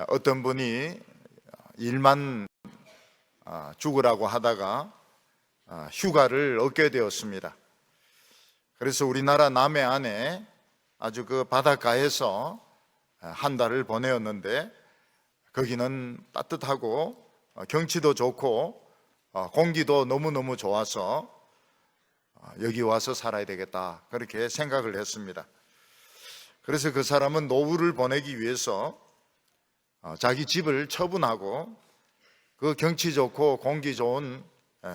어떤 분이 일만 죽으라고 하다가 휴가를 얻게 되었습니다. 그래서 우리나라 남해 안에 아주 그 바닷가에서 한 달을 보내었는데, 거기는 따뜻하고 경치도 좋고 공기도 너무너무 좋아서 여기 와서 살아야 되겠다, 그렇게 생각을 했습니다. 그래서 그 사람은 노후를 보내기 위해서 자기 집을 처분하고 그 경치 좋고 공기 좋은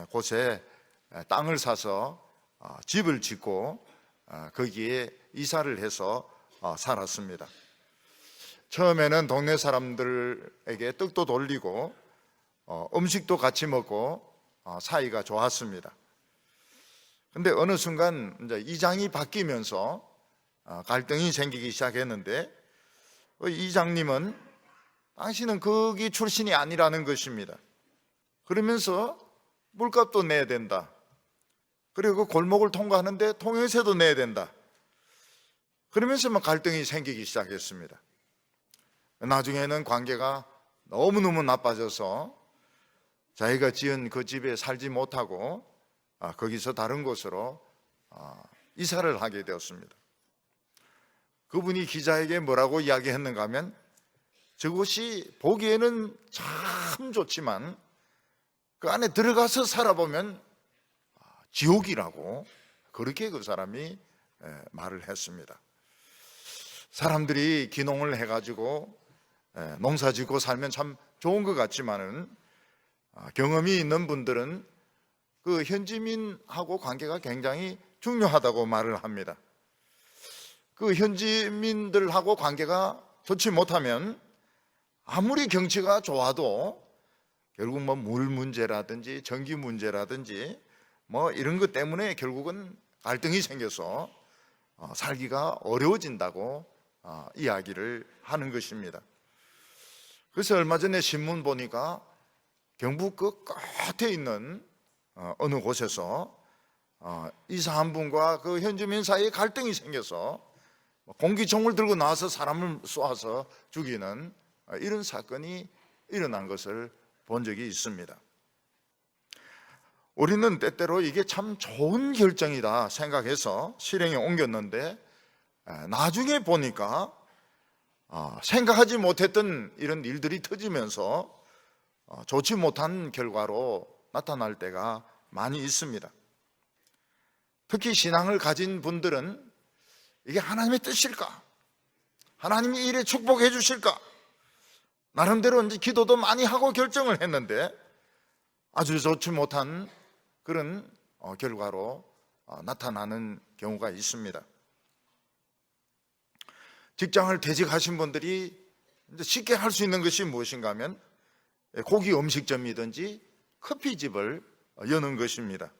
곳에 땅을 사서 집을 짓고 거기에 이사를 해서 살았습니다. 처음에는 동네 사람들에게 떡도 돌리고 음식도 같이 먹고 사이가 좋았습니다. 근데 어느 순간 이제 이장이 바뀌면서 갈등이 생기기 시작했는데, 이장님은 당신은 거기 출신이 아니라는 것입니다. 그러면서 물값도 내야 된다. 그리고 골목을 통과하는데 통행세도 내야 된다. 그러면서 갈등이 생기기 시작했습니다. 나중에는 관계가 너무너무 나빠져서 자기가 지은 그 집에 살지 못하고 거기서 다른 곳으로 이사를 하게 되었습니다. 그분이 기자에게 뭐라고 이야기했는가 하면, 저곳이 보기에는 참 좋지만 그 안에 들어가서 살아보면 지옥이라고, 그렇게 그 사람이 말을 했습니다. 사람들이 귀농을 해가지고 농사 짓고 살면 참 좋은 것 같지만은 경험이 있는 분들은 그 현지민하고 관계가 굉장히 중요하다고 말을 합니다. 그 현지민들하고 관계가 좋지 못하면 아무리 경치가 좋아도 결국 물 문제라든지 전기 문제라든지 이런 것 때문에 결국은 갈등이 생겨서 살기가 어려워진다고 이야기를 하는 것입니다. 그래서 얼마 전에 신문 보니까 경북 그 끝에 있는 어느 곳에서 이사 한 분과 그 현지민 사이에 갈등이 생겨서 공기총을 들고 나와서 사람을 쏘아서 죽이는 이런 사건이 일어난 것을 본 적이 있습니다. 우리는 때때로 이게 참 좋은 결정이다 생각해서 실행에 옮겼는데, 나중에 보니까 생각하지 못했던 이런 일들이 터지면서 좋지 못한 결과로 나타날 때가 많이 있습니다. 특히 신앙을 가진 분들은 이게 하나님의 뜻일까? 하나님이 이래 축복해 주실까? 나름대로 이제 기도도 많이 하고 결정을 했는데 아주 좋지 못한 그런 결과로 나타나는 경우가 있습니다. 직장을 퇴직하신 분들이 쉽게 할 수 있는 것이 무엇인가 하면 고기 음식점이든지 커피집을 여는 것입니다.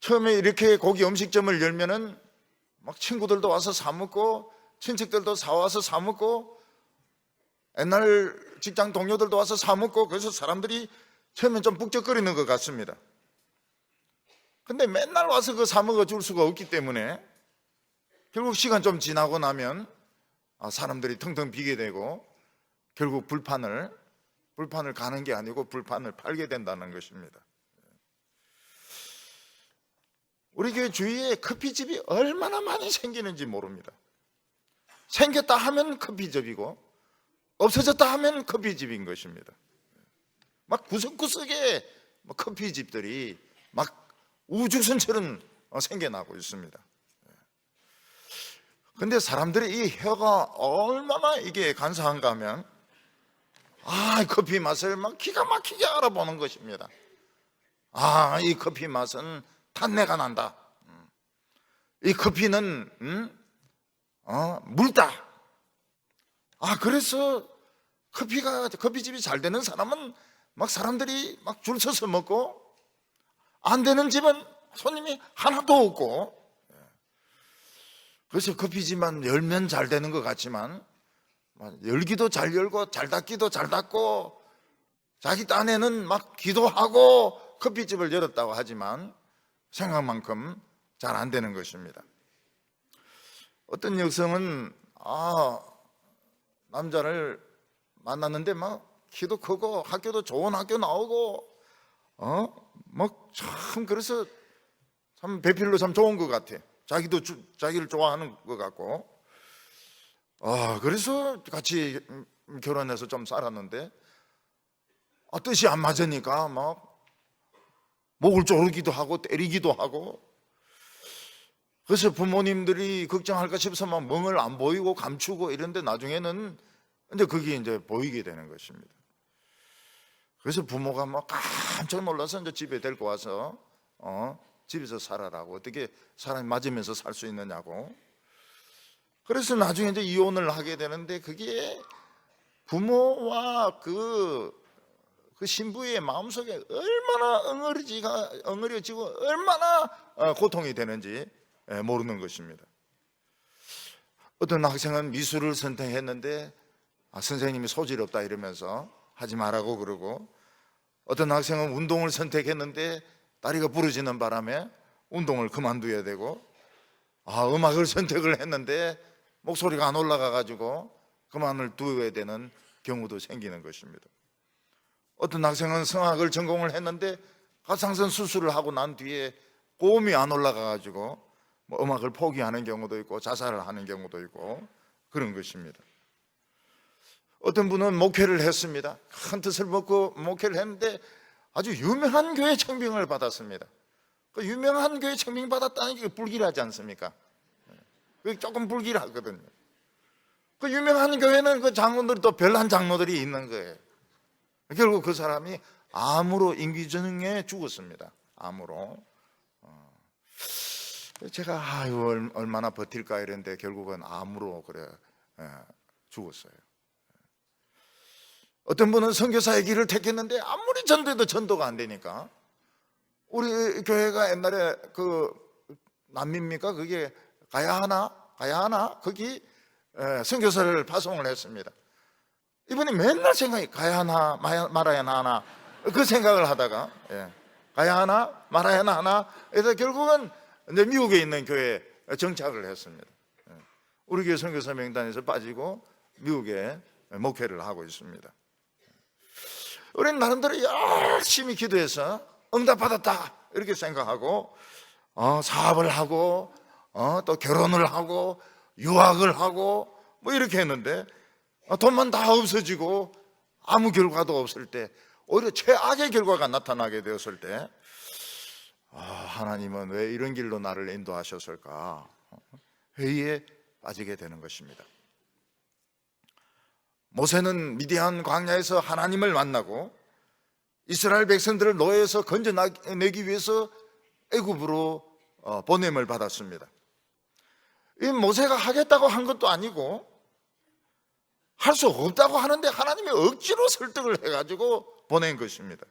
처음에 이렇게 고기 음식점을 열면은 친구들도 와서 사 먹고 친척들도 사와서 사 먹고 옛날 직장 동료들도 와서 사 먹고, 그래서 사람들이 처음엔 좀 북적거리는 것 같습니다. 근데 맨날 와서 그 사 먹어 줄 수가 없기 때문에 결국 시간 좀 지나고 나면 사람들이 텅텅 비게 되고 결국 불판을 가는 게 아니고 불판을 팔게 된다는 것입니다. 우리 교회 주위에 커피집이 얼마나 많이 생기는지 모릅니다. 생겼다 하면 커피집이고 없어졌다 하면 커피집인 것입니다. 구석구석에 커피집들이 우주선처럼 생겨나고 있습니다. 근데 사람들의 이 혀가 얼마나 이게 간사한가 하면 커피 맛을 기가 막히게 알아보는 것입니다. 이 커피 맛은 탄내가 난다. 이 커피는 묽다. 그래서 커피집이 잘 되는 사람은 사람들이 줄 서서 먹고, 안 되는 집은 손님이 하나도 없고, 그래서 커피집만 열면 잘 되는 것 같지만 열기도 잘 열고 잘 닫기도 잘 닫고, 자기 딴에는 기도하고 커피집을 열었다고 하지만 생각만큼 잘 안 되는 것입니다. 어떤 여성은 남자를 만났는데 막 키도 크고 학교도 좋은 학교 나오고 막 참 그래서 참 배필로 참 좋은 것 같아. 자기를 좋아하는 것 같고 그래서 같이 결혼해서 좀 살았는데 뜻이 안 맞으니까 막 목을 조르기도 하고 때리기도 하고, 그래서 부모님들이 걱정할까 싶어서 막 멍을 안 보이고 감추고 이런데 나중에는 이제 그게 이제 보이게 되는 것입니다. 그래서 부모가 막 깜짝 놀라서 이제 집에 데리고 와서 집에서 살아라고, 어떻게 사람이 맞으면서 살 수 있느냐고. 그래서 나중에 이제 이혼을 하게 되는데, 그게 부모와 그 신부의 마음속에 얼마나 엉어려지고 얼마나 고통이 되는지 모르는 것입니다. 어떤 학생은 미술을 선택했는데 선생님이 소질 없다 이러면서 하지 말라고 그러고, 어떤 학생은 운동을 선택했는데 다리가 부러지는 바람에 운동을 그만둬야 되고, 음악을 선택을 했는데 목소리가 안 올라가 가지고 그만을 두어야 되는 경우도 생기는 것입니다. 어떤 학생은 성악을 전공을 했는데 갑상선 수술을 하고 난 뒤에 고음이 안 올라가 가지고 음악을 포기하는 경우도 있고 자살을 하는 경우도 있고 그런 것입니다. 어떤 분은 목회를 했습니다. 큰 뜻을 먹고 목회를 했는데 아주 유명한 교회 청빙을 받았습니다. 그 유명한 교회 청빙 받았다는 게 불길하지 않습니까? 그게 조금 불길하거든요. 그 유명한 교회는 그 장로들이 또 별난 장로들이 있는 거예요. 결국 그 사람이 암으로 임기전에 죽었습니다. 암으로. 제가 얼마나 버틸까 이랬는데 결국은 암으로 죽었어요. 어떤 분은 선교사의 길을 택했는데 아무리 전도해도 전도가 안 되니까, 우리 교회가 옛날에 그 남미입니까? 그게 가야하나 거기 선교사를 파송을 했습니다. 이분이 맨날 생각이 가야 하나 말아야 하나 그 생각을 하다가 가야 하나 말아야 하나 그래서 결국은 이제 미국에 있는 교회에 정착을 했습니다. 우리 교회 선교사 명단에서 빠지고 미국에 목회를 하고 있습니다. 우리는 나름대로 열심히 기도해서 응답받았다 이렇게 생각하고 사업을 하고 또 결혼을 하고 유학을 하고 뭐 이렇게 했는데 돈만 다 없어지고 아무 결과도 없을 때, 오히려 최악의 결과가 나타나게 되었을 때 하나님은 왜 이런 길로 나를 인도하셨을까? 회의에 빠지게 되는 것입니다. 모세는 미디안 광야에서 하나님을 만나고 이스라엘 백성들을 노예에서 건져내기 위해서 애굽으로 보냄을 받았습니다. 이 모세가 하겠다고 한 것도 아니고 할 수 없다고 하는데 하나님이 억지로 설득을 해가지고 보낸 것입니다.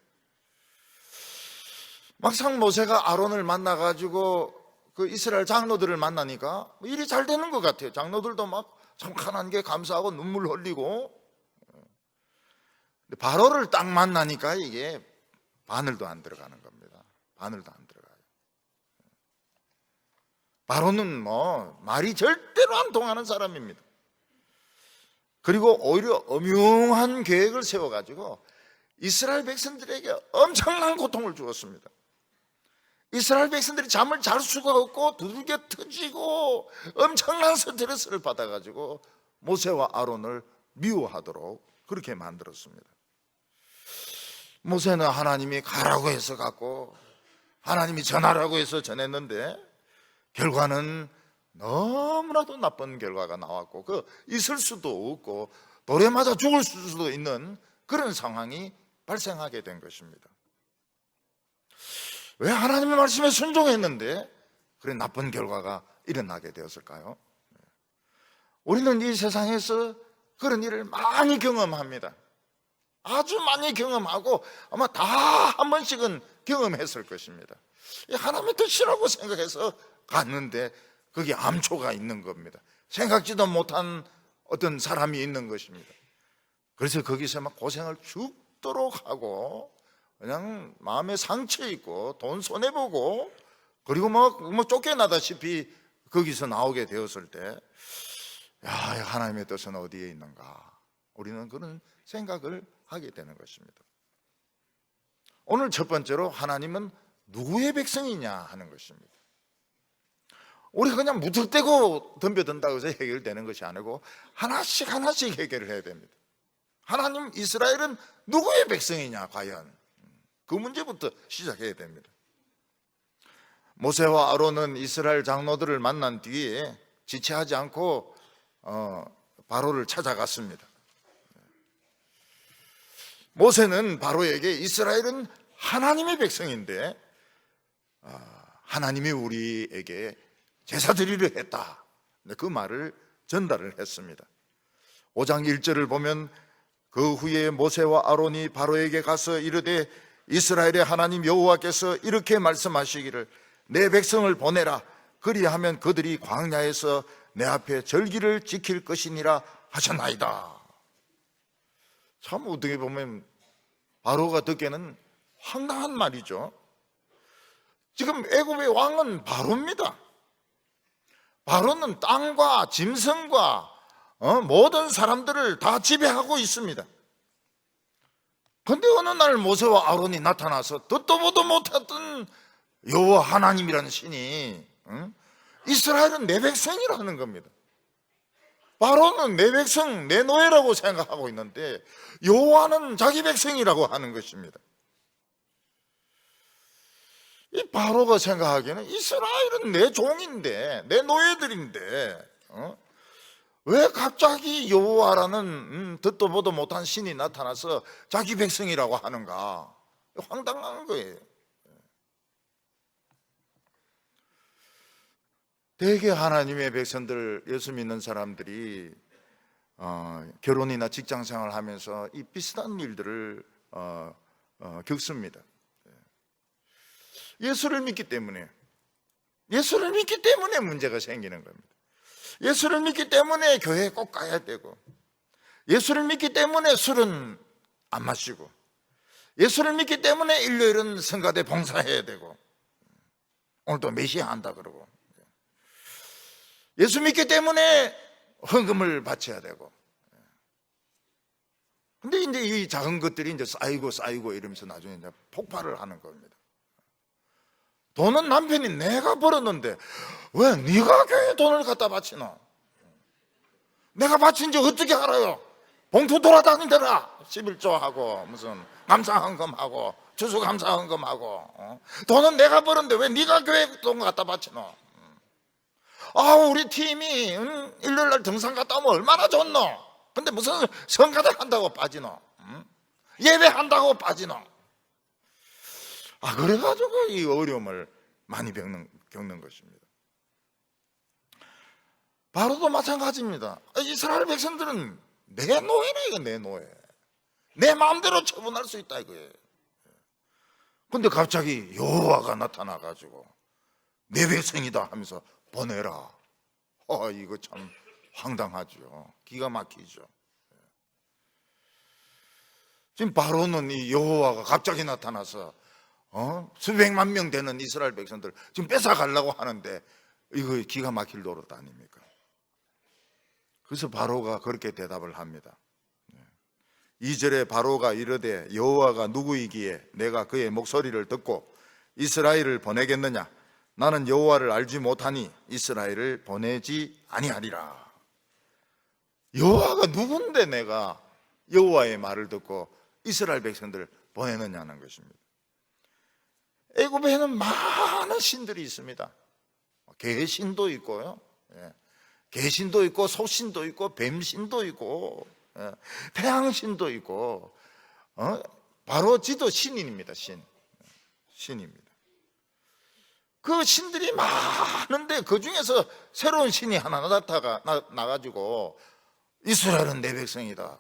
막상 모세가 아론을 만나가지고 그 이스라엘 장로들을 만나니까 일이 잘 되는 것 같아요. 장로들도 막 참 하나님께 감사하고 눈물 흘리고, 바로를 딱 만나니까 이게 바늘도 안 들어가는 겁니다. 바늘도 안 들어가요. 바로는 말이 절대로 안 통하는 사람입니다. 그리고 오히려 엄흉한 계획을 세워가지고 이스라엘 백성들에게 엄청난 고통을 주었습니다. 이스라엘 백성들이 잠을 잘 수가 없고 두들겨 터지고 엄청난 스트레스를 받아가지고 모세와 아론을 미워하도록 그렇게 만들었습니다. 모세는 하나님이 가라고 해서 갔고 하나님이 전하라고 해서 전했는데 결과는 너무나도 나쁜 결과가 나왔고 있을 수도 없고 돌에 맞아 죽을 수도 있는 그런 상황이 발생하게 된 것입니다. 왜 하나님의 말씀에 순종했는데 그런 나쁜 결과가 일어나게 되었을까요? 우리는 이 세상에서 그런 일을 많이 경험합니다. 아주 많이 경험하고 아마 다 한 번씩은 경험했을 것입니다. 하나님의 뜻이라고 생각해서 갔는데 거기 암초가 있는 겁니다. 생각지도 못한 어떤 사람이 있는 것입니다. 그래서 거기서 막 고생을 죽도록 하고 그냥 마음에 상처 있고 돈 손해보고 그리고 뭐 쫓겨나다시피 거기서 나오게 되었을 때 야, 하나님의 뜻은 어디에 있는가? 우리는 그런 생각을 하게 되는 것입니다. 오늘 첫 번째로 하나님은 누구의 백성이냐 하는 것입니다. 우리가 그냥 무턱대고 덤벼든다고 해서 해결되는 것이 아니고 하나씩 하나씩 해결을 해야 됩니다. 하나님, 이스라엘은 누구의 백성이냐 과연? 그 문제부터 시작해야 됩니다. 모세와 아론은 이스라엘 장로들을 만난 뒤에 지체하지 않고 바로를 찾아갔습니다. 모세는 바로에게 이스라엘은 하나님의 백성인데 하나님이 우리에게 제사 드리려 했다, 그 말을 전달을 했습니다. 5장 1절을 보면 그 후에 모세와 아론이 바로에게 가서 이르되 이스라엘의 하나님 여호와께서 이렇게 말씀하시기를 내 백성을 보내라. 그리하면 그들이 광야에서 내 앞에 절기를 지킬 것이니라 하셨나이다. 참 어떻게 보면 바로가 듣기에는 황당한 말이죠. 지금 애굽의 왕은 바로입니다. 바로는 땅과 짐승과 모든 사람들을 다 지배하고 있습니다. 그런데 어느 날 모세와 아론이 나타나서 듣도 보도 못했던 여호와 하나님이라는 신이 이스라엘은 내 백성이라는 겁니다. 바로는 내 백성, 내 노예라고 생각하고 있는데 여호와는 자기 백성이라고 하는 것입니다. 이 바로가 생각하기에는 이스라엘은 내 종인데, 내 노예들인데 왜 갑자기 여호와라는 듣도 보도 못한 신이 나타나서 자기 백성이라고 하는가? 황당한 거예요. 대개 하나님의 백성들, 예수 믿는 사람들이 결혼이나 직장생활을 하면서 이 비슷한 일들을 겪습니다. 예수를 믿기 때문에 문제가 생기는 겁니다. 예수를 믿기 때문에 교회에 꼭 가야 되고, 예수를 믿기 때문에 술은 안 마시고, 예수를 믿기 때문에 일요일은 성가대 봉사해야 되고, 오늘도 메시아 한다 그러고, 예수 믿기 때문에 헌금을 바쳐야 되고. 근데 이제 이 작은 것들이 이제 쌓이고 이러면서 나중에 이제 폭발을 하는 겁니다. 돈은 남편이 내가 벌었는데 왜 네가 교회에 돈을 갖다 바치노? 내가 바친 지 어떻게 알아요? 봉투 돌아다니더라. 11조하고 무슨 감사헌금하고 추수감사헌금하고 돈은 내가 벌었는데 왜 네가 교회에 돈 갖다 바치노? 우리 팀이 일요일날 등산 갔다 오면 얼마나 좋노? 근데 무슨 성가대 한다고 빠지노? 예배한다고 빠지노? 그래가지고 이 어려움을 많이 겪는 것입니다. 바로도 마찬가지입니다. 이스라엘 백성들은 내 노예네, 이거 내 노예. 내 마음대로 처분할 수 있다 이거예요. 근데 갑자기 여호와가 나타나가지고 내 백성이다 하면서 보내라. 이거 참 황당하죠. 기가 막히죠. 지금 바로는 이 여호와가 갑자기 나타나서 수백만 명 되는 이스라엘 백성들 지금 뺏어가려고 하는데 이거 기가 막힐 노릇 아닙니까? 그래서 바로가 그렇게 대답을 합니다. 2절에 바로가 이르되 여호와가 누구이기에 내가 그의 목소리를 듣고 이스라엘을 보내겠느냐? 나는 여호와를 알지 못하니 이스라엘을 보내지 아니하리라. 여호와가 누군데 내가 여호와의 말을 듣고 이스라엘 백성들을 보내느냐는 것입니다. 애굽에는 많은 신들이 있습니다. 개신도 있고요, 개신도 있고 소신도 있고 뱀신도 있고 태양신도 있고 바로 지도 신인입니다. 신입니다. 그 신들이 많은데 그 중에서 새로운 신이 하나 나가지고 이스라엘은 내 백성이다,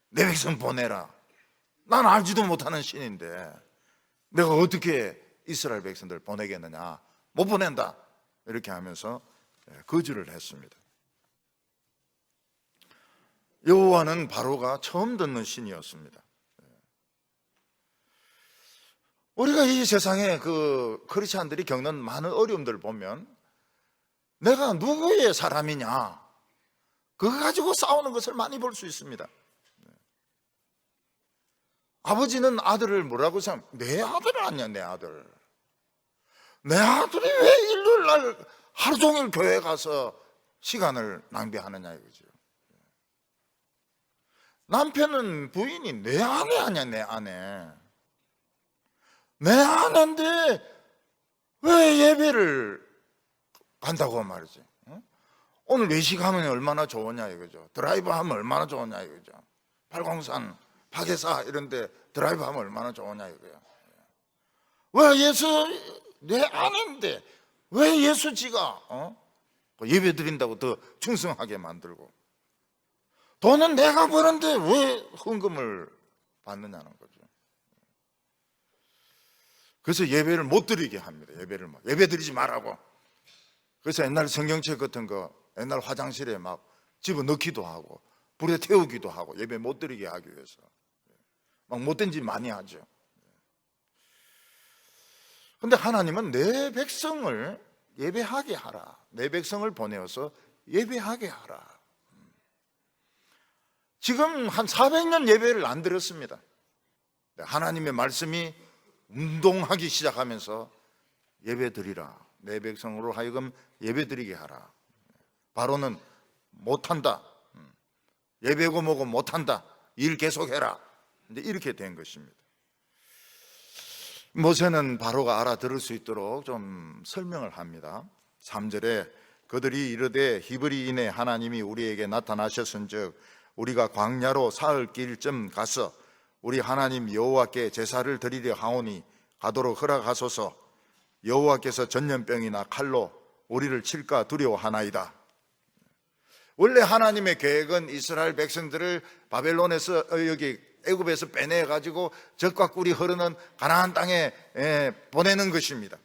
내 백성 보내라. 난 알지도 못하는 신인데 내가 어떻게 이스라엘 백성들 보내겠느냐? 못 보낸다. 이렇게 하면서 거절을 했습니다. 여호와는 바로가 처음 듣는 신이었습니다. 우리가 이 세상에 그 크리스찬들이 겪는 많은 어려움들을 보면 내가 누구의 사람이냐, 그거 가지고 싸우는 것을 많이 볼 수 있습니다. 아버지는 아들을 뭐라고 생각? 내 아들 아니야, 내 아들. 내 아들이 왜 일요일 날 하루 종일 교회 가서 시간을 낭비하느냐 이거죠. 남편은 부인이 내 아내 아니야, 내 아내. 내 아내인데 왜 예배를 간다고 말이지. 오늘 외식하면 얼마나 좋으냐 이거죠. 드라이브 하면 얼마나 좋으냐 이거죠. 팔공산, 파괴사 이런 데 드라이브 하면 얼마나 좋으냐 이거야. 왜 예수, 내 아내인데 왜 예수지가 예배 드린다고 더 충성하게 만들고, 돈은 내가 버는데 왜 헌금을 받느냐는 거죠. 그래서 예배를 못 드리게 합니다. 예배 드리지 말라고. 그래서 옛날 성경책 같은 거 옛날 화장실에 막 집어넣기도 하고 불에 태우기도 하고 예배 못 드리게 하기 위해서 막 못된 짓 많이 하죠. 근데 하나님은 내 백성을 예배하게 하라. 내 백성을 보내어서 예배하게 하라. 지금 한 400년 예배를 안 드렸습니다. 하나님의 말씀이 운동하기 시작하면서 예배 드리라. 내 백성으로 하여금 예배 드리게 하라. 바로는 못한다. 예배고 뭐고 못한다. 일 계속해라. 이제 이렇게 된 것입니다. 모세는 바로가 알아들을 수 있도록 좀 설명을 합니다. 3절에 그들이 이르되 히브리인의 하나님이 우리에게 나타나셨은즉 우리가 광야로 사흘 길쯤 가서 우리 하나님 여호와께 제사를 드리려 하오니 가도록 허락하소서. 여호와께서 전염병이나 칼로 우리를 칠까 두려워하나이다. 원래 하나님의 계획은 이스라엘 백성들을 바벨론에서 여기 애굽에서 빼내 가지고 젖과 꿀이 흐르는 가나안 땅에 보내는 것입니다.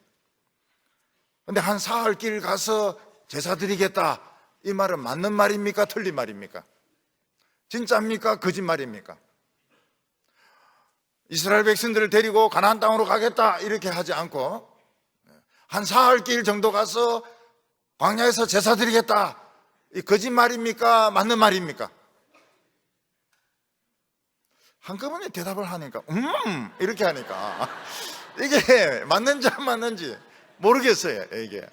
그런데 한 사흘 길 가서 제사 드리겠다, 이 말은 맞는 말입니까? 틀린 말입니까? 진짜입니까? 거짓말입니까? 이스라엘 백성들을 데리고 가나안 땅으로 가겠다 이렇게 하지 않고 한 사흘 길 정도 가서 광야에서 제사 드리겠다, 이 거짓말입니까? 맞는 말입니까? 한꺼번에 대답을 하니까 이렇게 하니까 이게 맞는지 안 맞는지 모르겠어요. 이게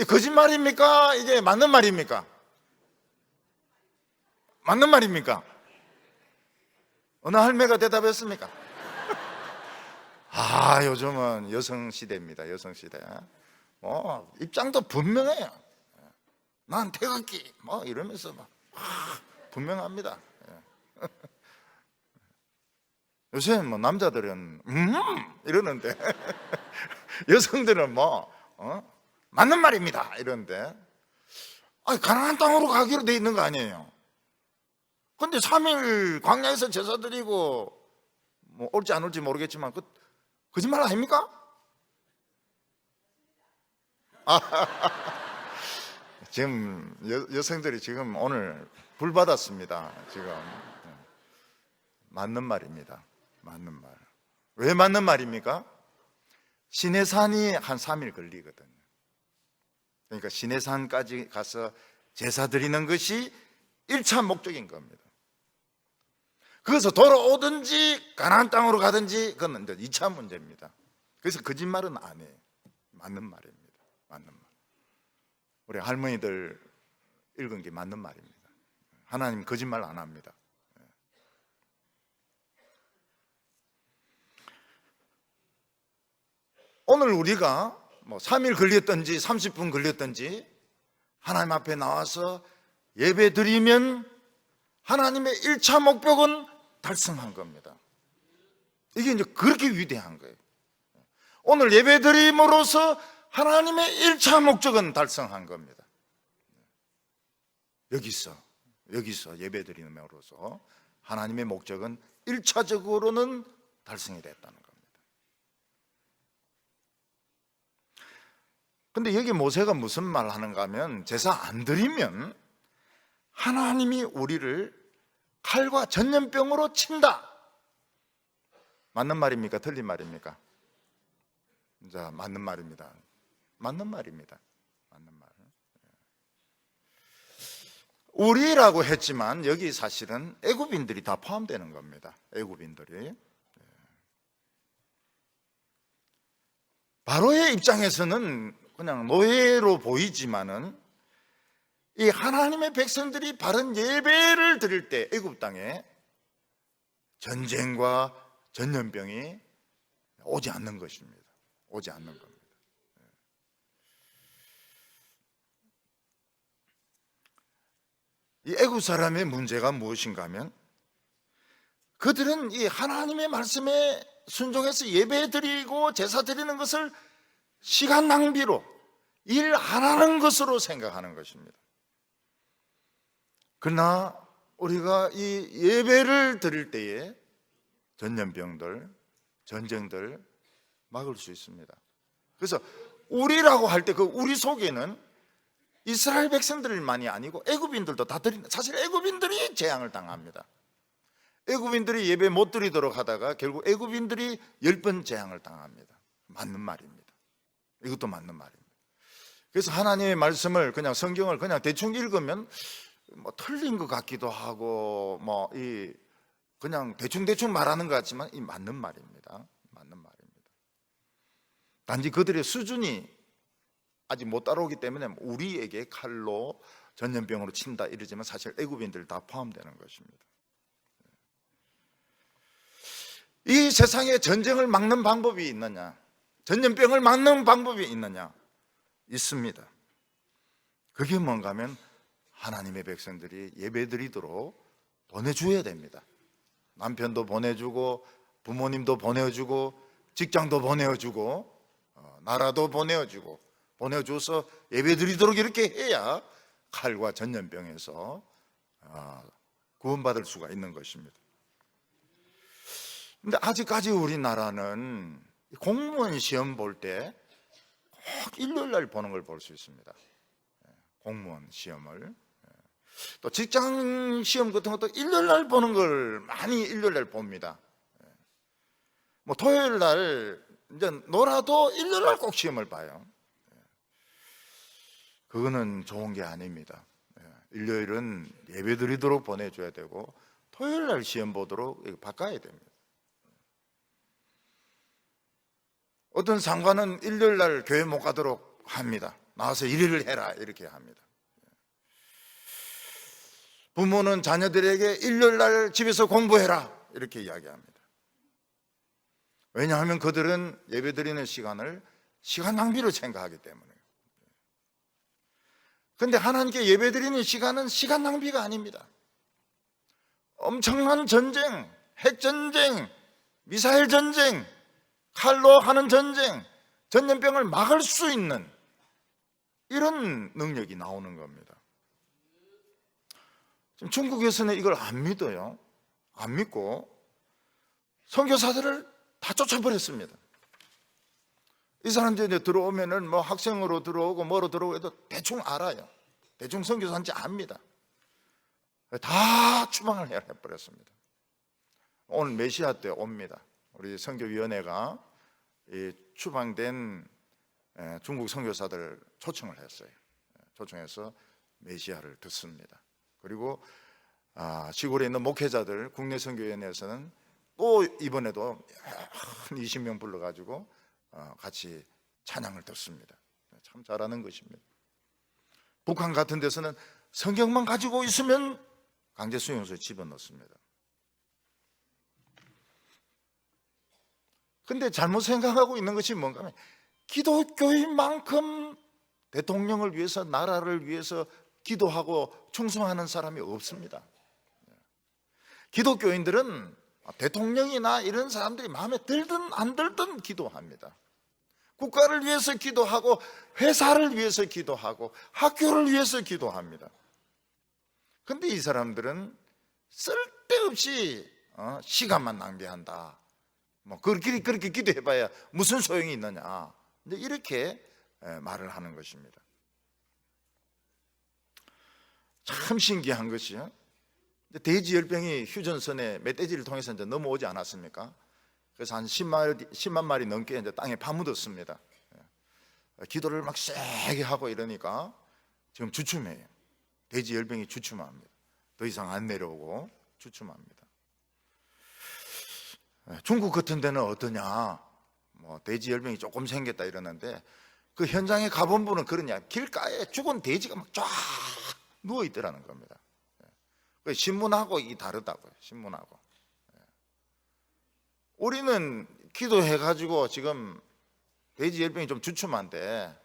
거짓말입니까? 이게 맞는 말입니까? 맞는 말입니까? 어느 할매가 대답했습니까? 요즘은 여성시대입니다. 여성시대. 입장도 분명해요. 난 태극기 이러면서 분명합니다. 요새 남자들은 이러는데 여성들은 맞는 말입니다 이러는데, 가나안 땅으로 가기로 돼 있는 거 아니에요. 근데 3일 광야에서 제사 드리고 올지 안 올지 모르겠지만 거짓말 아닙니까? 지금 여성들이 지금 오늘 불 받았습니다. 지금 맞는 말입니다. 맞는 말. 왜 맞는 말입니까? 시내산이 한 3일 걸리거든요. 그러니까 시내산까지 가서 제사 드리는 것이 1차 목적인 겁니다. 그래서 돌아오든지 가나안 땅으로 가든지 그건 이제 2차 문제입니다. 그래서 거짓말은 안 해요. 맞는 말입니다. 맞는 말. 우리 할머니들 읽은 게 맞는 말입니다. 하나님 거짓말 안 합니다. 오늘 우리가 3일 걸렸든지 30분 걸렸든지 하나님 앞에 나와서 예배 드리면 하나님의 1차 목적은 달성한 겁니다. 이게 이제 그렇게 위대한 거예요. 오늘 예배 드림으로써 하나님의 1차 목적은 달성한 겁니다. 여기서 예배 드림으로써 하나님의 목적은 1차적으로는 달성이 됐다는 겁니다. 근데 여기 모세가 무슨 말을 하는가 하면, 제사 안 드리면 하나님이 우리를 칼과 전염병으로 친다. 맞는 말입니까? 틀린 말입니까? 자, 맞는 말입니다. 맞는 말입니다. 맞는 말. 우리라고 했지만 여기 사실은 애굽인들이 다 포함되는 겁니다. 애굽인들이. 바로의 입장에서는 그냥 노예로 보이지만은 이 하나님의 백성들이 바른 예배를 드릴 때 애굽 땅에 전쟁과 전염병이 오지 않는 것입니다. 오지 않는 겁니다. 이 애굽 사람의 문제가 무엇인가 하면 그들은 이 하나님의 말씀에 순종해서 예배 드리고 제사 드리는 것을 시간 낭비로 일 안 하는 것으로 생각하는 것입니다. 그러나 우리가 이 예배를 드릴 때에 전염병들, 전쟁들 막을 수 있습니다. 그래서 우리라고 할 때 그 우리 속에는 이스라엘 백성들만이 아니고 애굽인들도 다 사실 애굽인들이 재앙을 당합니다. 애굽인들이 예배 못 드리도록 하다가 결국 애굽인들이 10번 재앙을 당합니다. 맞는 말입니다. 이것도 맞는 말입니다. 그래서 하나님의 말씀을 그냥 성경을 그냥 대충 읽으면 뭐 틀린 것 같기도 하고 그냥 대충 말하는 것 같지만 이 맞는 말입니다. 맞는 말입니다. 단지 그들의 수준이 아직 못 따라오기 때문에 우리에게 칼로 전염병으로 친다 이러지만 사실 애굽인들 다 포함되는 것입니다. 이 세상에 전쟁을 막는 방법이 있느냐? 전염병을 막는 방법이 있느냐? 있습니다. 그게 뭔가 하면 하나님의 백성들이 예배드리도록 보내줘야 됩니다. 남편도 보내주고 부모님도 보내주고 직장도 보내주고 나라도 보내줘서 예배드리도록 이렇게 해야 칼과 전염병에서 구원받을 수가 있는 것입니다. 근데 아직까지 우리나라는 공무원 시험 볼 때 꼭 일요일 날 보는 걸 볼 수 있습니다. 공무원 시험을. 또 직장 시험 같은 것도 일요일 날 보는 걸 많이 일요일 날 봅니다. 뭐 토요일 날 이제 놀아도 일요일 날 꼭 시험을 봐요. 그거는 좋은 게 아닙니다. 일요일은 예배 드리도록 보내줘야 되고 토요일 날 시험 보도록 바꿔야 됩니다. 어떤 상관은 일요일 날 교회 못 가도록 합니다. 나와서 일을 해라 이렇게 합니다. 부모는 자녀들에게 일요일 날 집에서 공부해라 이렇게 이야기합니다. 왜냐하면 그들은 예배드리는 시간을 시간 낭비로 생각하기 때문에. 그런데 하나님께 예배드리는 시간은 시간 낭비가 아닙니다. 엄청난 전쟁, 핵전쟁, 미사일 전쟁, 칼로 하는 전쟁, 전염병을 막을 수 있는 이런 능력이 나오는 겁니다. 지금 중국에서는 이걸 안 믿어요. 안 믿고 선교사들을 다 쫓아버렸습니다. 이 사람들이 이제 들어오면은 뭐 학생으로 들어오고 뭐로 들어오고 해도 대충 알아요. 대충 선교사인지 압니다. 다 추방을 해버렸습니다. 오늘 메시아 때 옵니다. 우리 선교위원회가 이 추방된 중국 선교사들 초청을 했어요. 초청해서 메시아를 듣습니다. 그리고 시골에 있는 목회자들 국내 선교위원회에서는 또 이번에도 한 20명 불러가지고 같이 찬양을 듣습니다. 참 잘하는 것입니다. 북한 같은 데서는 성경만 가지고 있으면 강제 수용소에 집어넣습니다. 근데 잘못 생각하고 있는 것이 뭔가 하면 기독교인 만큼 대통령을 위해서 나라를 위해서 기도하고 충성하는 사람이 없습니다. 기독교인들은 대통령이나 이런 사람들이 마음에 들든 안 들든 기도합니다. 국가를 위해서 기도하고 회사를 위해서 기도하고 학교를 위해서 기도합니다. 그런데 이 사람들은 쓸데없이 시간만 낭비한다. 뭐 그렇게 기도해봐야 무슨 소용이 있느냐. 이렇게 말을 하는 것입니다. 참 신기한 것이요. 돼지열병이 휴전선에 멧돼지를 통해서 이제 넘어오지 않았습니까? 그래서 한 10만 마리 넘게 이제 땅에 파묻었습니다. 기도를 막 세게 하고 이러니까 지금 주춤해요. 돼지 열병이 주춤합니다. 더 이상 안 내려오고 주춤합니다. 중국 같은 데는 어떠냐? 돼지 열병이 조금 생겼다 이러는데 그 현장에 가본 분은 그러냐? 길가에 죽은 돼지가 막 쫙 누워 있더라는 겁니다. 신문하고 이 다르다고요. 신문하고. 우리는 기도해가지고 지금 돼지 열병이 좀 주춤한데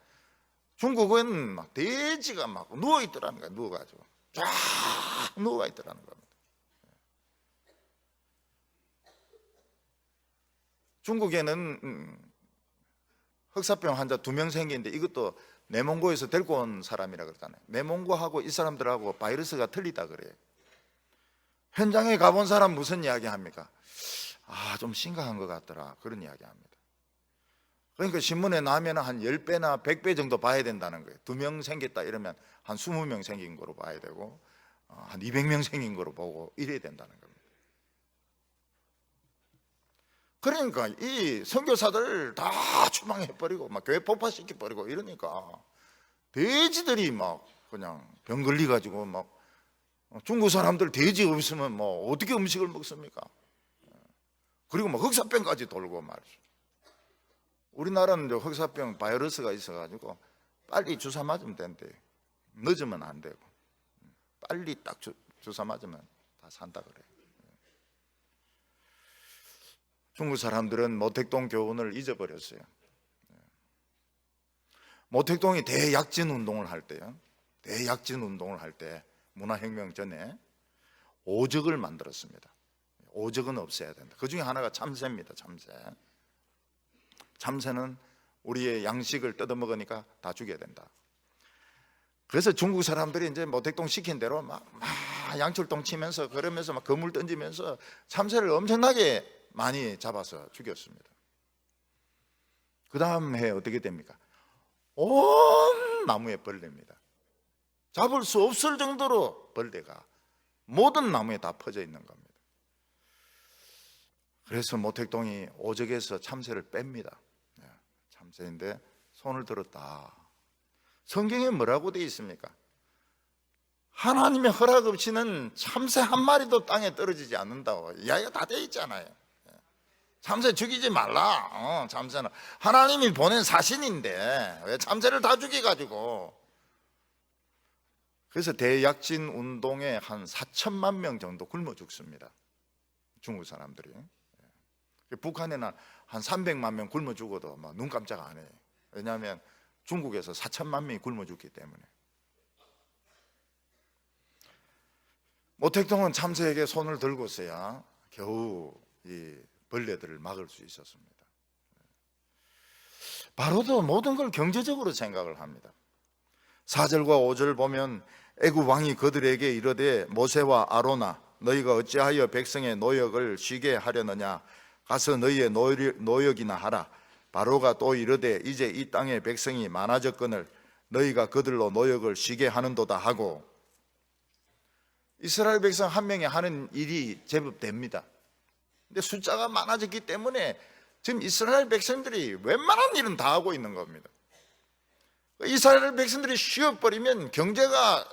중국은 막 돼지가 막 누워 있더라는 거예요. 누워가지고 쫙 누워 있더라는 겁니다. 중국에는 흑사병 환자 2명 생기는데 이것도 내몽고에서 데리고 온 사람이라 그러잖아요. 내몽고하고 이 사람들하고 바이러스가 틀리다 그래요. 현장에 가본 사람 무슨 이야기 합니까? 좀 심각한 것 같더라. 그런 이야기 합니다. 그러니까 신문에 나면 한 10배나 100배 정도 봐야 된다는 거예요. 2명 생겼다 이러면 한 20명 생긴 거로 봐야 되고 한 200명 생긴 거로 보고 이래야 된다는 겁니다. 그러니까 이 선교사들 다 추방해버리고 막 교회 폭파시켜버리고 이러니까 돼지들이 막 그냥 병 걸려가지고 막 중국 사람들 돼지 없으면 뭐 어떻게 음식을 먹습니까? 그리고 막 흑사병까지 돌고 말이죠. 우리나라는 흑사병 바이러스가 있어가지고 빨리 주사 맞으면 된대요. 늦으면 안 되고 빨리 딱 주사 맞으면 다 산다 그래요. 중국 사람들은 모택동 교훈을 잊어버렸어요. 모택동이 대약진 운동을 할 때요. 대약진 운동을 할 때 문화혁명 전에 오적을 만들었습니다. 오적은 없애야 된다. 그 중에 하나가 참새입니다. 참새. 참새는 우리의 양식을 뜯어먹으니까 다 죽여야 된다. 그래서 중국 사람들이 이제 모택동 시킨 대로 막 양철동 치면서 그러면서 막 거물 던지면서 참새를 엄청나게 많이 잡아서 죽였습니다. 그 다음 해 어떻게 됩니까? 온 나무에 벌레입니다. 잡을 수 없을 정도로 벌레가 모든 나무에 다 퍼져 있는 겁니다. 그래서 모택동이 오적에서 참새를 뺍니다. 참새인데 손을 들었다. 성경에 뭐라고 되어 있습니까? 하나님의 허락 없이는 참새 한 마리도 땅에 떨어지지 않는다고 이야기가 다 되어 있잖아요. 참새 죽이지 말라. 참새는 하나님이 보낸 사신인데 왜 참새를 다 죽여가지고. 그래서 대약진 운동에 한 4천만 명 정도 굶어 죽습니다. 중국 사람들이. 북한에는 한 300만 명 굶어 죽어도 눈 깜짝 안 해요. 왜냐하면 중국에서 4천만 명이 굶어 죽기 때문에. 모택동은 참새에게 손을 들고서야 겨우 이 벌레들을 막을 수 있었습니다. 바로도 모든 걸 경제적으로 생각을 합니다. 4절과 5절 보면 애굽 왕이 그들에게 이르되 모세와 아로나 너희가 어찌하여 백성의 노역을 쉬게 하려느냐 가서 너희의 노역이나 하라. 바로가 또 이르되 이제 이 땅에 백성이 많아졌거늘 너희가 그들로 노역을 쉬게 하는도다 하고. 이스라엘 백성 한 명이 하는 일이 제법 됩니다. 근데 숫자가 많아졌기 때문에 지금 이스라엘 백성들이 웬만한 일은 다 하고 있는 겁니다. 이스라엘 백성들이 쉬어버리면 경제가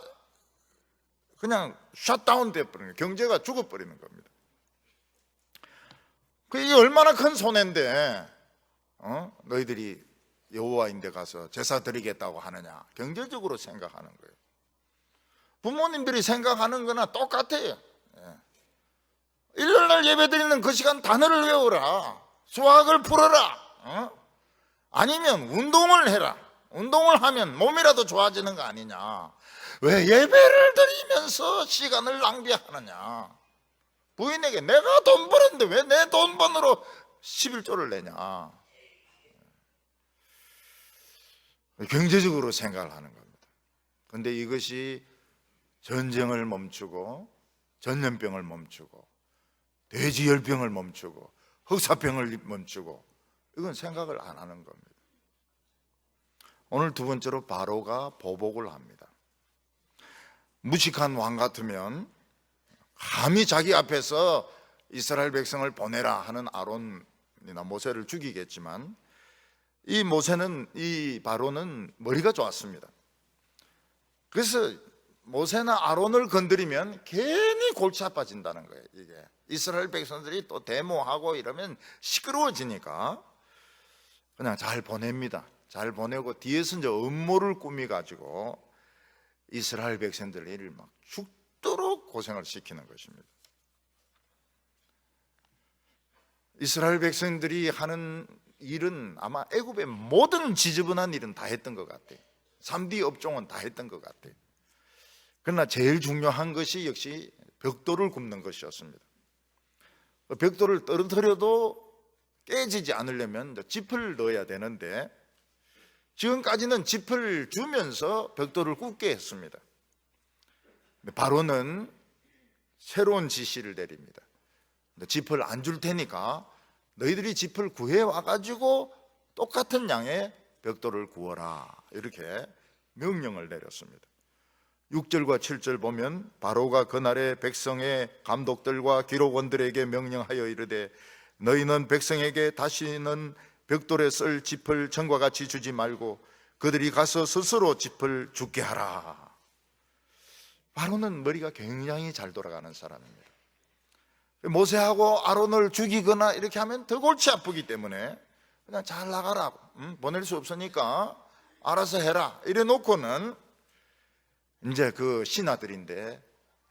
그냥 셧다운 되어버리는 거예요. 경제가 죽어버리는 겁니다. 이게 얼마나 큰 손해인데 너희들이 여호와인데 가서 제사 드리겠다고 하느냐. 경제적으로 생각하는 거예요. 부모님들이 생각하는 거나 똑같아요. 일요일날 예배 드리는 그 시간 단어를 외우라. 수학을 풀어라. 아니면 운동을 해라. 운동을 하면 몸이라도 좋아지는 거 아니냐. 왜 예배를 드리면서 시간을 낭비하느냐. 부인에게 내가 돈 벌었는데 왜 내 돈 번으로 11조를 내냐. 경제적으로 생각을 하는 겁니다. 그런데 이것이 전쟁을 멈추고 전염병을 멈추고 돼지열병을 멈추고 흑사병을 멈추고 이건 생각을 안 하는 겁니다. 오늘 두 번째로 바로가 보복을 합니다. 무식한 왕 같으면 감히 자기 앞에서 이스라엘 백성을 보내라 하는 아론이나 모세를 죽이겠지만 이 바로는 머리가 좋았습니다. 그래서 모세나 아론을 건드리면 괜히 골치 아파진다는 거예요. 이게 이스라엘 백성들이 또 데모하고 이러면 시끄러워지니까 그냥 잘 보냅니다. 잘 보내고 뒤에서 이제 음모를 꾸미 가지고 이스라엘 백성들을 막 죽도록 고생을 시키는 것입니다. 이스라엘 백성들이 하는 일은 아마 애굽의 모든 지저분한 일은 다 했던 것 같아요. 3D 업종은 다 했던 것 같아요. 그러나 제일 중요한 것이 역시 벽돌을 굽는 것이었습니다. 벽돌을 떨어뜨려도 깨지지 않으려면 짚을 넣어야 되는데 지금까지는 짚을 주면서 벽돌을 굽게 했습니다. 바로는 새로운 지시를 내립니다. 짚을 안 줄 테니까 너희들이 짚을 구해와 가지고 똑같은 양의 벽돌을 구워라, 이렇게 명령을 내렸습니다. 6절과 7절 보면 바로가 그날에 백성의 감독들과 기록원들에게 명령하여 이르되 너희는 백성에게 다시는 벽돌에 쓸 짚을 전과 같이 주지 말고 그들이 가서 스스로 짚을 줍게 하라. 바로는 머리가 굉장히 잘 돌아가는 사람입니다. 모세하고 아론을 죽이거나 이렇게 하면 더 골치 아프기 때문에 그냥 잘 나가라, 보낼 수 없으니까 알아서 해라 이래 놓고는 이제 그 신하들인데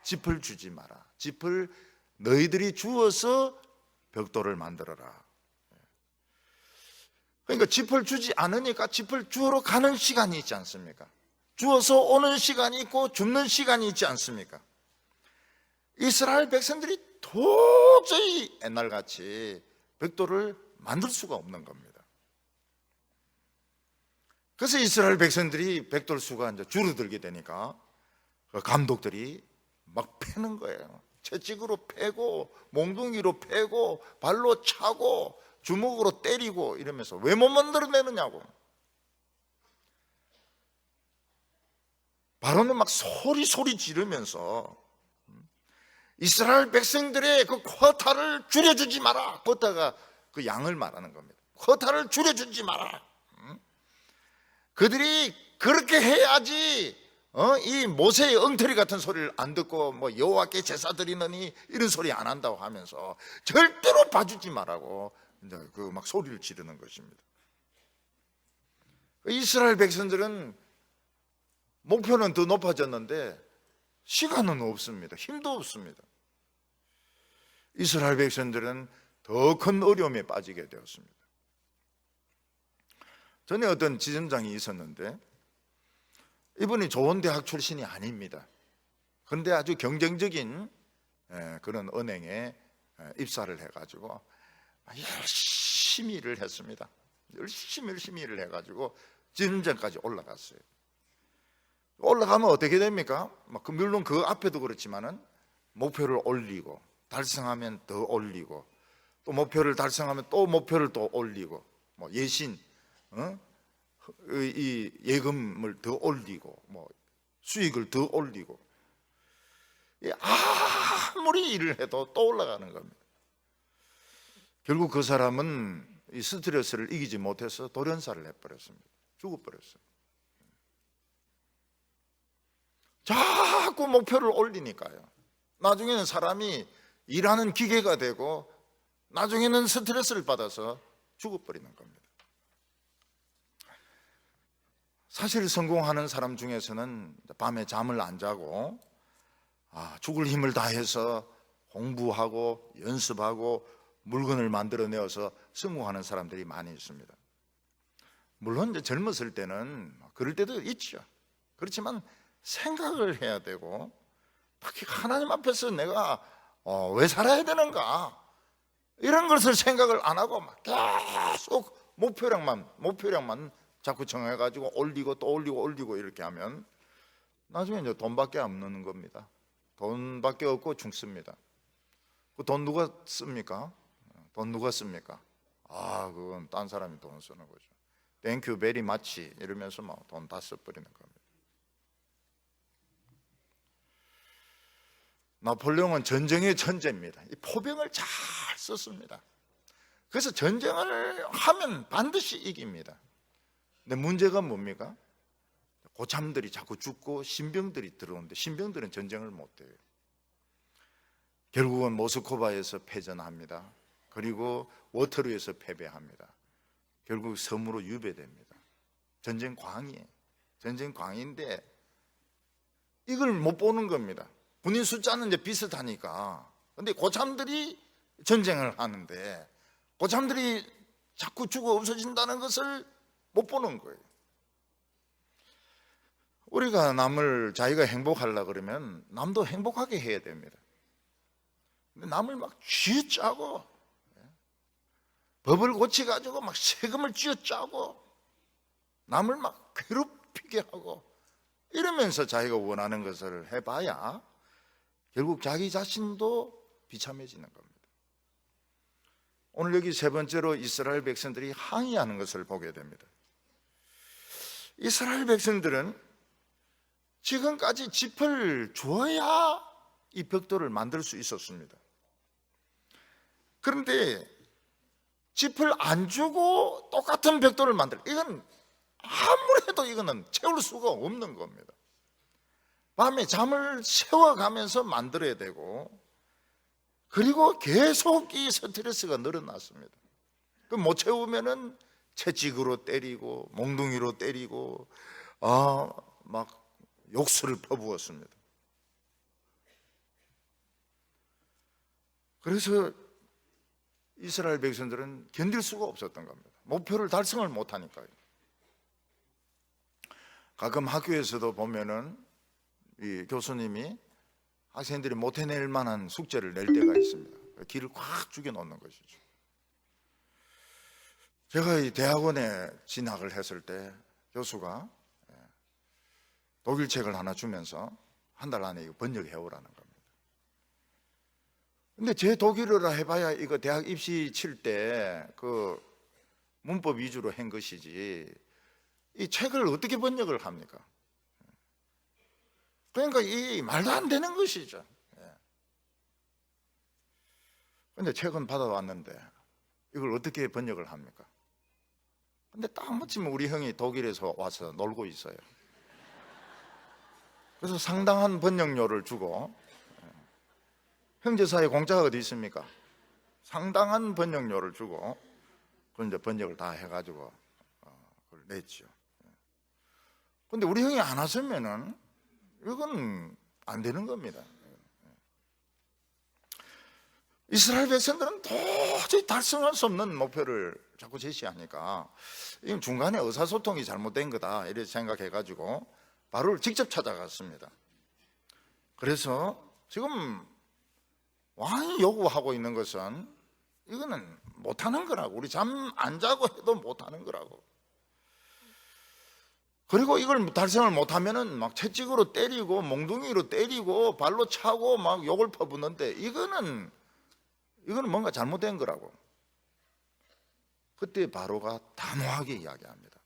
짚을 주지 마라, 짚을 너희들이 주어서 벽돌을 만들어라. 그러니까 짚을 주지 않으니까 짚을 주우러 가는 시간이 있지 않습니까? 주어서 오는 시간이 있고 줍는 시간이 있지 않습니까? 이스라엘 백성들이 도저히 옛날같이 벽돌을 만들 수가 없는 겁니다. 그래서 이스라엘 백성들이 벽돌 수가 이제 줄어들게 되니까 그 감독들이 막 패는 거예요. 채찍으로 패고 몽둥이로 패고 발로 차고 주먹으로 때리고 이러면서 왜 못 만들어내느냐고. 바로는 막 소리 지르면서 이스라엘 백성들의 그 쿼타를 줄여주지 마라. 쿼타가 그 양을 말하는 겁니다. 쿼타를 줄여주지 마라. 그들이 그렇게 해야지 이 모세의 엉터리 같은 소리를 안 듣고 뭐 여호와께 제사 드리느니 이런 소리 안 한다고 하면서 절대로 봐주지 말라고 이제 그 막 소리를 지르는 것입니다. 이스라엘 백성들은 목표는 더 높아졌는데 시간은 없습니다. 힘도 없습니다. 이스라엘 백성들은 더 큰 어려움에 빠지게 되었습니다. 전에 어떤 지점장이 있었는데 이분이 좋은 대학 출신이 아닙니다. 그런데 아주 경쟁적인 그런 은행에 입사를 해가지고 열심히 일을 했습니다. 열심히 일을 해가지고 지점장까지 올라갔어요. 올라가면 어떻게 됩니까? 물론 그 앞에도 그렇지만은 목표를 올리고 달성하면 더 올리고 또 목표를 달성하면 또 목표를 또 올리고 뭐 예신, 이 예금을 더 올리고 뭐 수익을 더 올리고 아무리 일을 해도 또 올라가는 겁니다. 결국 그 사람은 이 스트레스를 이기지 못해서 돌연사를 해버렸습니다. 죽어버렸어요. 자꾸 목표를 올리니까요. 나중에는 사람이 일하는 기계가 되고 나중에는 스트레스를 받아서 죽어버리는 겁니다. 사실 성공하는 사람 중에서는 밤에 잠을 안 자고 죽을 힘을 다해서 공부하고 연습하고 물건을 만들어내어서 성공하는 사람들이 많이 있습니다. 물론 이제 젊었을 때는 그럴 때도 있죠. 그렇지만 생각을 해야 되고 특히 하나님 앞에서 내가 왜 살아야 되는가 이런 것을 생각을 안 하고 막 계속 목표량만 자꾸 정해가지고 올리고 또 올리고 이렇게 하면 나중에 이제 돈밖에 없는 겁니다. 돈밖에 없고 죽습니다. 그 돈 누가 씁니까? 돈 누가 씁니까? 그건 딴 사람이 돈 쓰는 거죠. 땡큐 베리 마치 이러면서 막 돈 다 써버리는 겁니다. 나폴레옹은 전쟁의 천재입니다. 이 포병을 잘 썼습니다. 그래서 전쟁을 하면 반드시 이깁니다. 근데 문제가 뭡니까? 고참들이 자꾸 죽고 신병들이 들어오는데 신병들은 전쟁을 못해요. 결국은 모스크바에서 패전합니다. 그리고 워터루에서 패배합니다. 결국 섬으로 유배됩니다. 전쟁 광이에요. 전쟁 광인데 이걸 못 보는 겁니다. 군인 숫자는 이제 비슷하니까. 근데 고참들이 전쟁을 하는데 고참들이 자꾸 죽어 없어진다는 것을 못 보는 거예요. 우리가 남을 자기가 행복하려고 그러면 남도 행복하게 해야 됩니다. 근데 남을 막 쥐어짜고 법을 고쳐가지고 막 세금을 쥐어짜고 남을 막 괴롭히게 하고 이러면서 자기가 원하는 것을 해봐야 결국 자기 자신도 비참해지는 겁니다. 오늘 여기 세 번째로 이스라엘 백성들이 항의하는 것을 보게 됩니다. 이스라엘 백성들은 지금까지 짚을 주어야 이 벽돌을 만들 수 있었습니다. 그런데 짚을 안 주고 똑같은 벽돌을 만들, 이건 아무리 해도 이거는 채울 수가 없는 겁니다. 밤에 잠을 새워가면서 만들어야 되고, 그리고 계속 이 스트레스가 늘어났습니다. 그 못 채우면은 채찍으로 때리고 몽둥이로 때리고 막 욕설을 퍼부었습니다. 그래서 이스라엘 백성들은 견딜 수가 없었던 겁니다. 목표를 달성을 못하니까요. 가끔 학교에서도 보면은 이 교수님이 학생들이 못 해낼 만한 숙제를 낼 때가 있습니다. 길을 꽉 죽여놓는 것이죠. 제가 이 대학원에 진학을 했을 때 교수가 독일 책을 하나 주면서 한 달 안에 이거 번역해 오라는 겁니다. 근데 제 독일어라 해봐야 이거 대학 입시 칠 때 그 문법 위주로 한 것이지 이 책을 어떻게 번역을 합니까? 그러니까 이 말도 안 되는 것이죠. 근데 책은 받아왔는데 이걸 어떻게 번역을 합니까? 근데 딱 마침 우리 형이 독일에서 와서 놀고 있어요. 그래서 상당한 번역료를 주고, 형제 사이에 공짜가 어디 있습니까? 상당한 번역료를 주고 그걸 이제 번역을 다 해가지고 그걸 냈죠. 근데 우리 형이 안 왔으면은 이건 안 되는 겁니다. 이스라엘 백성들은 도저히 달성할 수 없는 목표를 자꾸 제시하니까 이건 중간에 의사소통이 잘못된 거다 이렇게 생각해가지고 바로를 직접 찾아갔습니다. 그래서 지금 왕이 요구하고 있는 것은 이거는 못하는 거라고, 우리 잠 안 자고 해도 못하는 거라고. 그리고 이걸 달성을 못하면은 막 채찍으로 때리고 몽둥이로 때리고 발로 차고 막 욕을 퍼붓는데 이거는 뭔가 잘못된 거라고. 그때 바로가 단호하게 이야기합니다.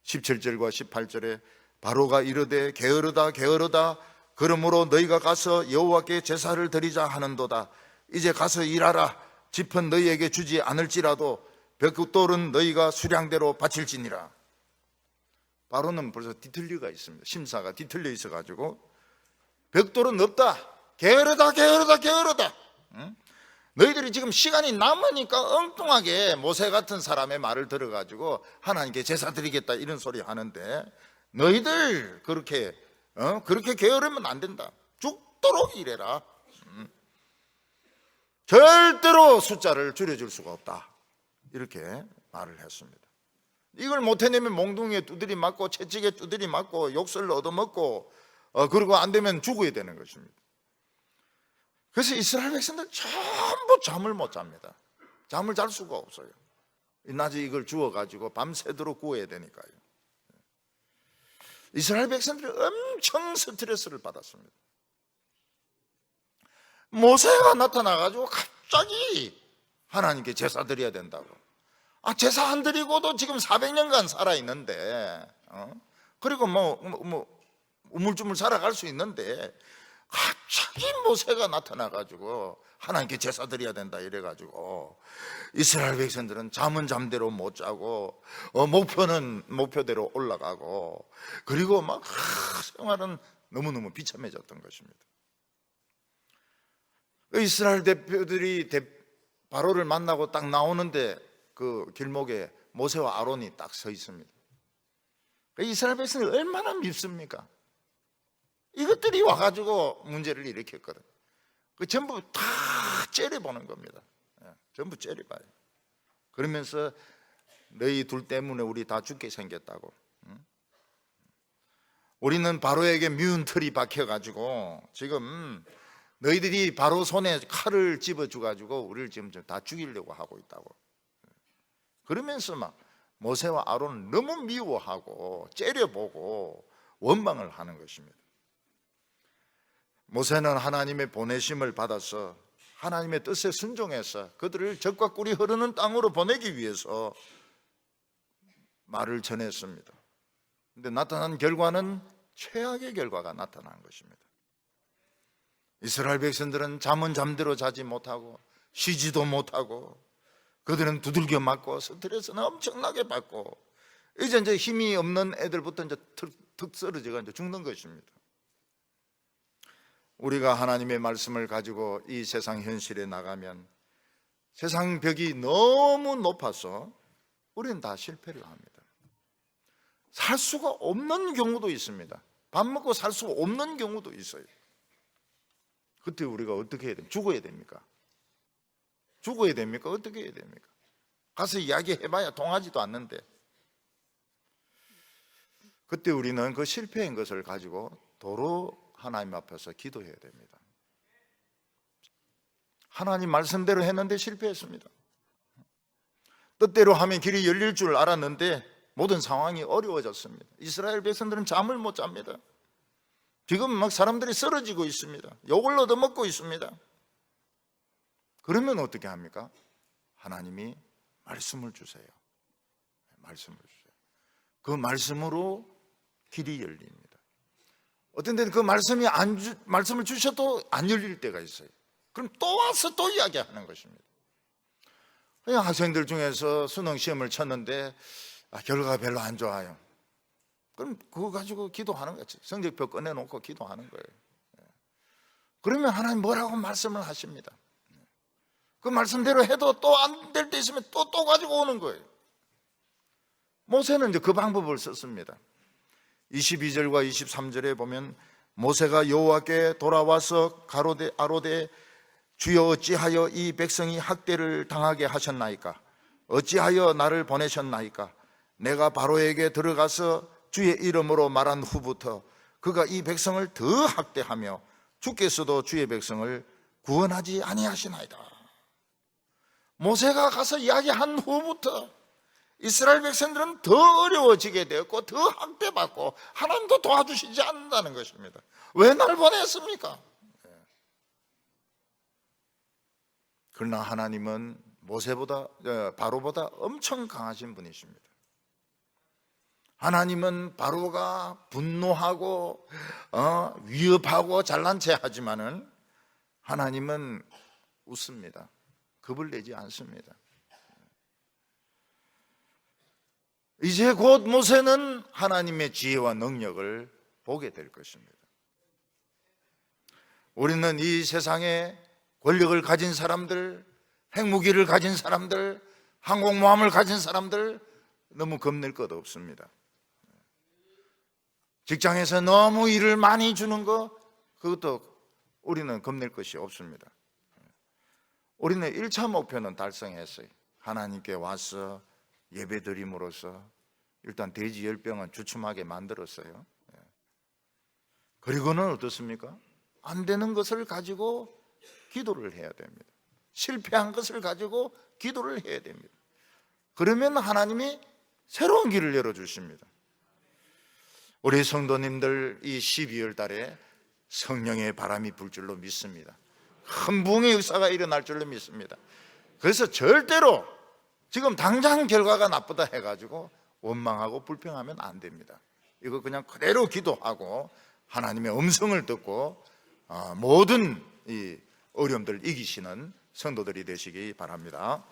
17절과 18절에 바로가 이르되 게으르다 게으르다 그러므로 너희가 가서 여호와께 제사를 드리자 하는도다. 이제 가서 일하라. 짚은 너희에게 주지 않을지라도 벽돌은 너희가 수량대로 바칠지니라. 바로는 벌써 뒤틀리가 있습니다. 심사가 뒤틀려 있어가지고 벽돌은 없다. 게으르다 게으르다 게으르다. 너희들이 지금 시간이 남으니까 엉뚱하게 모세 같은 사람의 말을 들어가지고 하나님께 제사 드리겠다 이런 소리 하는데 너희들 그렇게 게으르면 안 된다. 죽도록 일해라. 절대로 숫자를 줄여줄 수가 없다. 이렇게 말을 했습니다. 이걸 못 해내면 몽둥이에 두드리 맞고 채찍에 두드리 맞고 욕설을 얻어먹고 그리고 안 되면 죽어야 되는 것입니다. 그래서 이스라엘 백성들 전부 잠을 못 잡니다. 잠을 잘 수가 없어요. 낮에 이걸 주워가지고 밤새도록 구워야 되니까요. 이스라엘 백성들이 엄청 스트레스를 받았습니다. 모세가 나타나가지고 갑자기 하나님께 제사 드려야 된다고. 제사 안 드리고도 지금 400년간 살아있는데 그리고 뭐 우물쭈물 살아갈 수 있는데 갑자기 모세가 나타나가지고 하나님께 제사 드려야 된다 이래가지고 이스라엘 백성들은 잠은 잠대로 못 자고 목표는 목표대로 올라가고 그리고 막 생활은 너무너무 비참해졌던 것입니다. 이스라엘 대표들이 바로를 만나고 딱 나오는데 그 길목에 모세와 아론이 딱 서 있습니다. 이스라엘 백성이 얼마나 밉습니까? 이것들이 와가지고 문제를 일으켰거든. 그 전부 다 째려보는 겁니다. 전부 째려봐요. 그러면서 너희 둘 때문에 우리 다 죽게 생겼다고. 우리는 바로에게 미운 틀이 박혀가지고 지금 너희들이 바로 손에 칼을 집어줘가지고 우리를 지금 다 죽이려고 하고 있다고. 그러면서 막 모세와 아론을 너무 미워하고 째려보고 원망을 하는 것입니다. 모세는 하나님의 보내심을 받아서 하나님의 뜻에 순종해서 그들을 적과 꿀이 흐르는 땅으로 보내기 위해서 말을 전했습니다. 그런데 나타난 결과는 최악의 결과가 나타난 것입니다. 이스라엘 백성들은 잠은 잠대로 자지 못하고 쉬지도 못하고 그들은 두들겨 맞고 스트레스는 엄청나게 받고 이제 힘이 없는 애들부터 이제 툭 쓰러져가 이제 죽는 것입니다. 우리가 하나님의 말씀을 가지고 이 세상 현실에 나가면 세상 벽이 너무 높아서 우리는 다 실패를 합니다. 살 수가 없는 경우도 있습니다. 밥 먹고 살 수가 없는 경우도 있어요. 그때 우리가 어떻게 해야 됩니까? 죽어야 됩니까? 죽어야 됩니까? 어떻게 해야 됩니까? 가서 이야기해봐야 통하지도 않는데 그때 우리는 그 실패한 것을 가지고 도로 하나님 앞에서 기도해야 됩니다. 하나님 말씀대로 했는데 실패했습니다. 뜻대로 하면 길이 열릴 줄 알았는데 모든 상황이 어려워졌습니다. 이스라엘 백성들은 잠을 못 잡니다. 지금 막 사람들이 쓰러지고 있습니다. 욕을 얻어먹고 있습니다. 그러면 어떻게 합니까? 하나님이 말씀을 주세요. 말씀을 주세요. 그 말씀으로 길이 열립니다. 어떤 때는 그 말씀을 주셔도 안 열릴 때가 있어요. 그럼 또 와서 또 이야기하는 것입니다. 그냥 학생들 중에서 수능 시험을 쳤는데 결과가 별로 안 좋아요. 그럼 그거 가지고 기도하는 거지. 성적표 꺼내놓고 기도하는 거예요. 그러면 하나님 뭐라고 말씀을 하십니다. 그 말씀대로 해도 또 안 될 때 있으면 또 가지고 오는 거예요. 모세는 이제 그 방법을 썼습니다. 22절과 23절에 보면 모세가 여호와께 돌아와서 아로되 주여 어찌하여 이 백성이 학대를 당하게 하셨나이까? 어찌하여 나를 보내셨나이까? 내가 바로에게 들어가서 주의 이름으로 말한 후부터 그가 이 백성을 더 학대하며 주께서도 주의 백성을 구원하지 아니하시나이다. 모세가 가서 이야기한 후부터 이스라엘 백성들은 더 어려워지게 되었고 더 학대받고 하나님도 도와주시지 않는다는 것입니다. 왜 날 보냈습니까? 그러나 하나님은 바로보다 엄청 강하신 분이십니다. 하나님은 바로가 분노하고 위협하고 잘난 체 하지만은 하나님은 웃습니다. 겁을 내지 않습니다. 이제 곧 모세는 하나님의 지혜와 능력을 보게 될 것입니다. 우리는 이 세상에 권력을 가진 사람들, 핵무기를 가진 사람들, 항공모함을 가진 사람들 너무 겁낼 것 없습니다. 직장에서 너무 일을 많이 주는 거 그것도 우리는 겁낼 것이 없습니다. 우리는 1차 목표는 달성했어요. 하나님께 와서 예배드림으로써 일단 돼지 10병은 주춤하게 만들었어요. 그리고는 어떻습니까? 안 되는 것을 가지고 기도를 해야 됩니다. 실패한 것을 가지고 기도를 해야 됩니다. 그러면 하나님이 새로운 길을 열어주십니다. 우리 성도님들 이 12월 달에 성령의 바람이 불 줄로 믿습니다. 큰 부흥의 역사가 일어날 줄로 믿습니다. 그래서 절대로 지금 당장 결과가 나쁘다 해가지고 원망하고 불평하면 안 됩니다. 이거 그냥 그대로 기도하고 하나님의 음성을 듣고 모든 이 어려움들을 이기시는 성도들이 되시기 바랍니다.